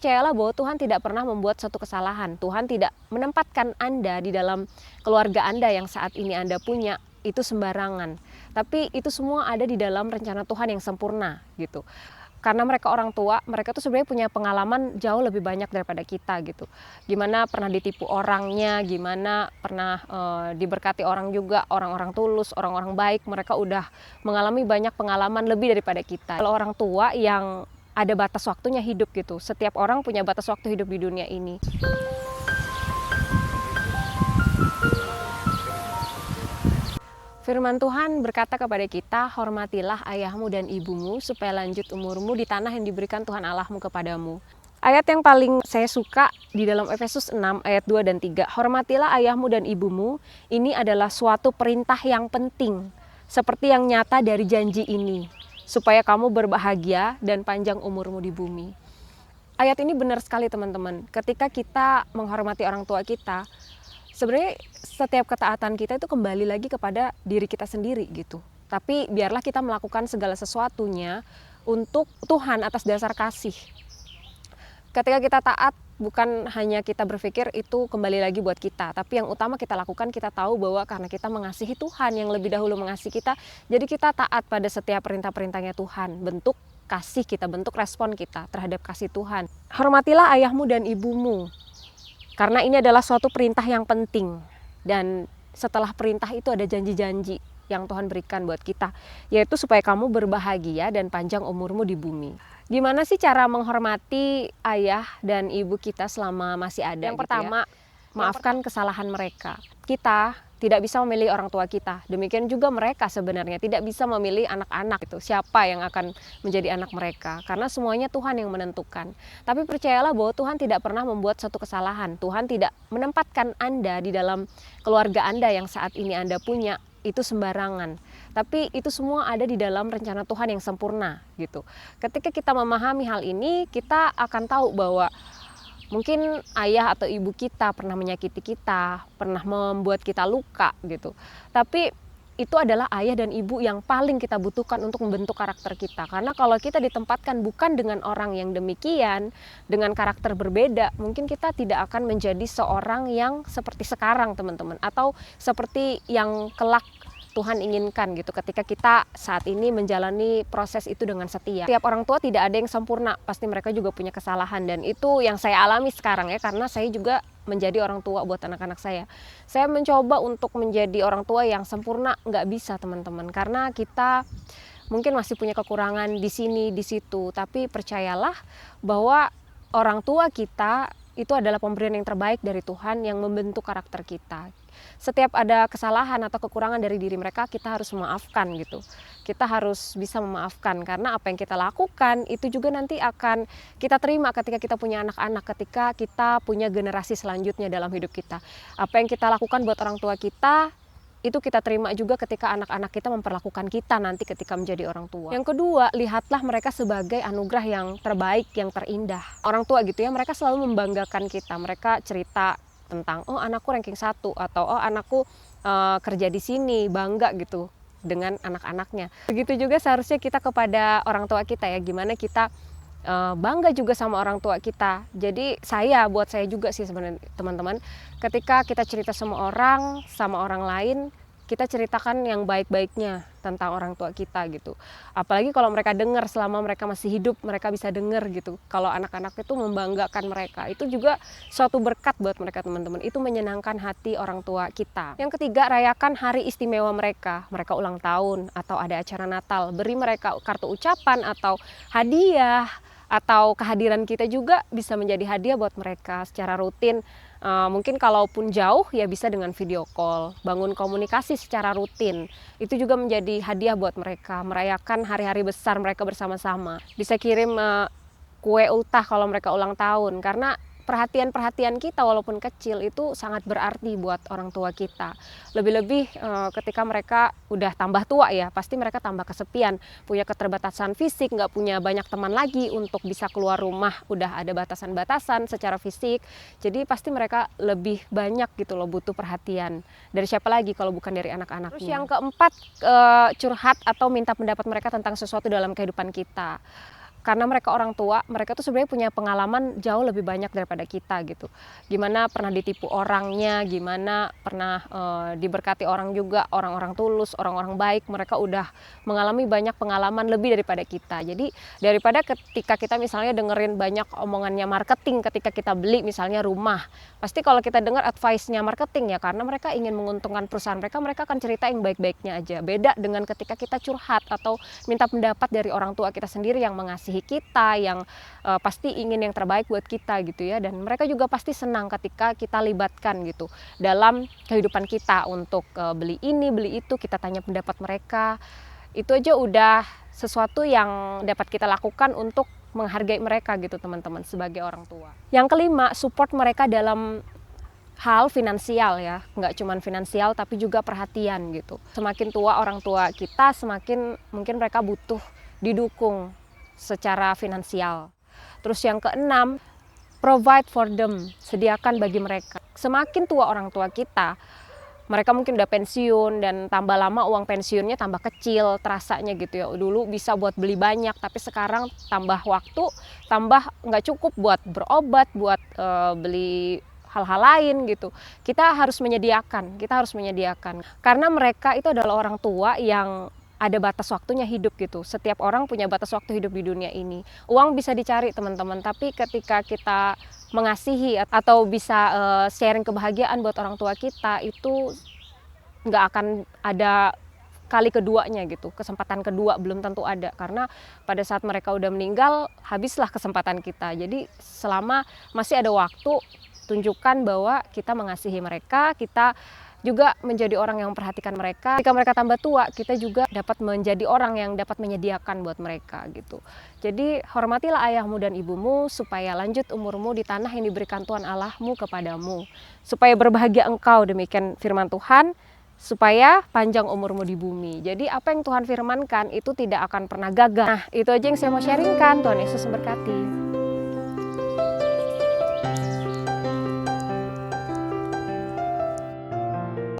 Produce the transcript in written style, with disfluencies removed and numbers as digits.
percayalah bahwa Tuhan tidak pernah membuat suatu kesalahan. Tuhan tidak menempatkan Anda di dalam keluarga Anda yang saat ini Anda punya itu sembarangan. Tapi itu semua ada di dalam rencana Tuhan yang sempurna gitu. Karena mereka orang tua, mereka tuh sebenarnya punya pengalaman jauh lebih banyak daripada kita gitu. Gimana pernah ditipu orangnya, gimana pernah diberkati orang juga, orang-orang tulus, orang-orang baik, mereka udah mengalami banyak pengalaman lebih daripada kita. Kalau orang tua yang ada batas waktunya hidup gitu, setiap orang punya batas waktu hidup di dunia ini. Firman Tuhan berkata kepada kita, hormatilah ayahmu dan ibumu supaya lanjut umurmu di tanah yang diberikan Tuhan Allahmu kepadamu. Ayat yang paling saya suka di dalam Efesus 6 ayat 2 dan 3. Hormatilah ayahmu dan ibumu, ini adalah suatu perintah yang penting, seperti yang nyata dari janji ini, supaya kamu berbahagia dan panjang umurmu di bumi. Ayat ini benar sekali teman-teman, ketika kita menghormati orang tua kita, sebenarnya setiap ketaatan kita itu kembali lagi kepada diri kita sendiri gitu. Tapi biarlah kita melakukan segala sesuatunya untuk Tuhan atas dasar kasih. Ketika kita taat, bukan hanya kita berpikir itu kembali lagi buat kita, tapi yang utama kita lakukan, kita tahu bahwa karena kita mengasihi Tuhan yang lebih dahulu mengasihi kita, jadi kita taat pada setiap perintah-perintahnya Tuhan. Bentuk kasih kita, bentuk respon kita terhadap kasih Tuhan. Hormatilah ayahmu dan ibumu. Karena ini adalah suatu perintah yang penting, dan setelah perintah itu ada janji-janji yang Tuhan berikan buat kita, yaitu supaya kamu berbahagia dan panjang umurmu di bumi. Gimana sih cara menghormati ayah dan ibu kita selama masih ada? Yang pertama, maafkan kesalahan mereka. Kita tidak bisa memilih orang tua kita. Demikian juga mereka sebenarnya tidak bisa memilih anak-anak itu. Siapa yang akan menjadi anak mereka? Karena semuanya Tuhan yang menentukan. Tapi percayalah bahwa Tuhan tidak pernah membuat suatu kesalahan. Tuhan tidak menempatkan Anda di dalam keluarga Anda yang saat ini Anda punya itu sembarangan. Tapi itu semua ada di dalam rencana Tuhan yang sempurna gitu. Ketika kita memahami hal ini, kita akan tahu bahwa mungkin ayah atau ibu kita pernah menyakiti kita, pernah membuat kita luka gitu. Tapi itu adalah ayah dan ibu yang paling kita butuhkan untuk membentuk karakter kita. Karena kalau kita ditempatkan bukan dengan orang yang demikian, dengan karakter berbeda, mungkin kita tidak akan menjadi seorang yang seperti sekarang teman-teman. Atau seperti yang kelak Tuhan inginkan gitu ketika kita saat ini menjalani proses itu dengan setia. Setiap orang tua tidak ada yang sempurna, pasti mereka juga punya kesalahan, dan itu yang saya alami sekarang ya, karena saya juga menjadi orang tua buat anak-anak saya. Saya mencoba untuk menjadi orang tua yang sempurna, nggak bisa teman-teman, karena kita mungkin masih punya kekurangan di sini, di situ, tapi percayalah bahwa orang tua kita itu adalah pemberian yang terbaik dari Tuhan yang membentuk karakter kita. Setiap ada kesalahan atau kekurangan dari diri mereka, kita harus memaafkan gitu. Kita harus bisa memaafkan, karena apa yang kita lakukan itu juga nanti akan kita terima ketika kita punya anak-anak, ketika kita punya generasi selanjutnya dalam hidup kita. Apa yang kita lakukan buat orang tua kita, itu kita terima juga ketika anak-anak kita memperlakukan kita nanti ketika menjadi orang tua. Yang kedua, lihatlah mereka sebagai anugerah yang terbaik, yang terindah. Orang tua gitu ya, mereka selalu membanggakan kita. Mereka cerita tentang, oh anakku ranking 1, atau oh anakku kerja di sini, bangga gitu dengan anak-anaknya. Begitu juga seharusnya kita kepada orang tua kita ya, gimana kita bangga juga sama orang tua kita. Jadi buat saya juga sih sebenarnya teman-teman, ketika kita cerita sama orang lain, kita ceritakan yang baik-baiknya tentang orang tua kita gitu. Apalagi kalau mereka dengar selama mereka masih hidup, mereka bisa dengar gitu. Kalau anak-anak itu membanggakan mereka, itu juga suatu berkat buat mereka teman-teman. Itu menyenangkan hati orang tua kita. Yang ketiga, rayakan hari istimewa mereka. Mereka ulang tahun atau ada acara Natal, beri mereka kartu ucapan atau hadiah, atau kehadiran kita juga bisa menjadi hadiah buat mereka secara rutin. Mungkin kalaupun jauh ya bisa dengan video call, bangun komunikasi secara rutin. Itu juga menjadi hadiah buat mereka, merayakan hari-hari besar mereka bersama-sama. Bisa kirim kue ultah kalau mereka ulang tahun, karena perhatian-perhatian kita walaupun kecil itu sangat berarti buat orang tua kita. Lebih-lebih ketika mereka udah tambah tua ya, pasti mereka tambah kesepian, punya keterbatasan fisik, nggak punya banyak teman lagi untuk bisa keluar rumah, udah ada batasan-batasan secara fisik. Jadi pasti mereka lebih banyak gitu loh butuh perhatian. Dari siapa lagi kalau bukan dari anak-anaknya. Terus yang keempat, curhat atau minta pendapat mereka tentang sesuatu dalam kehidupan kita. karena mereka orang tua, mereka tuh sebenarnya punya pengalaman jauh lebih banyak daripada kita gitu. Gimana pernah ditipu orangnya, gimana pernah diberkati orang juga, orang-orang tulus, orang-orang baik, mereka udah mengalami banyak pengalaman lebih daripada kita. Jadi daripada ketika kita misalnya dengerin banyak omongannya marketing ketika kita beli misalnya rumah, pasti kalau kita dengar advice-nya marketing ya karena mereka ingin menguntungkan perusahaan mereka, mereka akan cerita yang baik-baiknya aja. Beda dengan ketika kita curhat atau minta pendapat dari orang tua kita sendiri yang mengasihi kita, yang pasti ingin yang terbaik buat kita gitu ya, dan mereka juga pasti senang ketika kita libatkan gitu dalam kehidupan kita untuk beli ini, beli itu, kita tanya pendapat mereka. Itu aja udah sesuatu yang dapat kita lakukan untuk menghargai mereka gitu teman-teman sebagai orang tua. Yang kelima, support mereka dalam hal finansial ya, nggak cuma finansial tapi juga perhatian gitu. Semakin tua orang tua kita, semakin mungkin mereka butuh didukung secara finansial. Terus yang keenam, provide for them, sediakan bagi mereka. Semakin tua orang tua kita, mereka mungkin udah pensiun dan tambah lama uang pensiunnya tambah kecil terasanya gitu ya. Dulu bisa buat beli banyak, tapi sekarang tambah waktu, tambah nggak cukup buat berobat, buat beli hal-hal lain gitu. Kita harus menyediakan karena mereka itu adalah orang tua yang ada batas waktunya hidup gitu. Setiap orang punya batas waktu hidup di dunia ini. Uang bisa dicari teman-teman, tapi ketika kita mengasihi atau bisa sharing kebahagiaan buat orang tua kita, itu nggak akan ada kali keduanya gitu. Kesempatan kedua belum tentu ada, karena pada saat mereka udah meninggal, habislah kesempatan kita. Jadi selama masih ada waktu, tunjukkan bahwa kita mengasihi mereka, kita juga menjadi orang yang memperhatikan mereka. Ketika mereka tambah tua, kita juga dapat menjadi orang yang dapat menyediakan buat mereka gitu. Jadi hormatilah ayahmu dan ibumu supaya lanjut umurmu di tanah yang diberikan Tuhan Allahmu kepadamu. Supaya berbahagia engkau, demikian firman Tuhan, supaya panjang umurmu di bumi. Jadi apa yang Tuhan firmankan itu tidak akan pernah gagal. Nah, itu aja yang saya mau sharingkan. Tuhan Yesus memberkati.